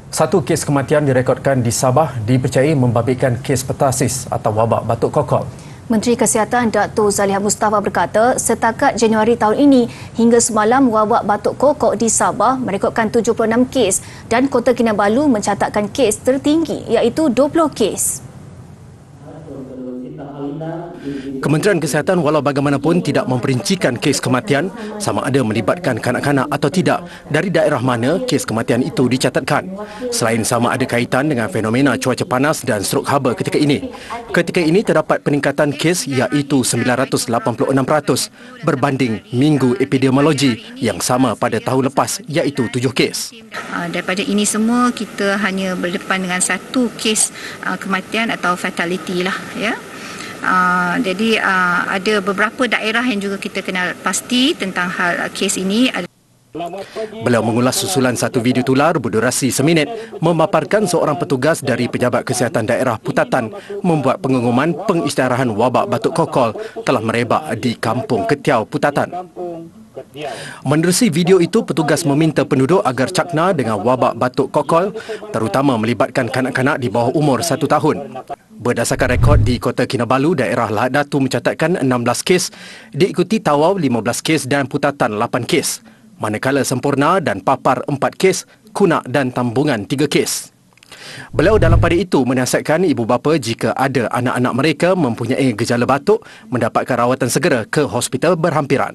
Satu kes kematian direkodkan di Sabah dipercayai membabitkan kes petasis atau wabak batuk kokol. Menteri Kesihatan Datuk Zaliha Mustafa berkata, setakat Januari tahun ini hingga semalam wabak batuk kokok di Sabah merekodkan 76 kes dan Kota Kinabalu mencatatkan kes tertinggi iaitu 20 kes. Kementerian Kesihatan walau bagaimanapun tidak memperincikan kes kematian sama ada melibatkan kanak-kanak atau tidak dari daerah mana kes kematian itu dicatatkan. Selain sama ada kaitan dengan fenomena cuaca panas dan strok haba ketika ini. Ketika ini terdapat peningkatan kes iaitu 986% berbanding minggu epidemiologi yang sama pada tahun lepas iaitu 7 kes. Daripada ini semua kita hanya berdepan dengan satu kes kematian atau fatality lah ya. Jadi ada beberapa daerah yang juga kita kenal pasti tentang hal kes ini. Beliau mengulas susulan satu video tular berdurasi seminit memaparkan seorang petugas dari Pejabat Kesihatan Daerah Putatan membuat pengumuman pengisytiharan wabak batuk kokol telah merebak di Kampung Ketiau, Putatan. Menerusi video itu, petugas meminta penduduk agar cakna dengan wabak batuk kokol, terutama melibatkan kanak-kanak di bawah umur 1 tahun. Berdasarkan rekod di Kota Kinabalu, daerah Lahad Datu mencatatkan 16 kes, diikuti Tawau 15 kes dan Putatan 8 kes. Manakala Sempurna dan Papar 4 kes, Kunak dan Tambungan 3 kes. Beliau dalam pada itu menasihatkan ibu bapa jika ada anak-anak mereka mempunyai gejala batuk mendapatkan rawatan segera ke hospital berhampiran.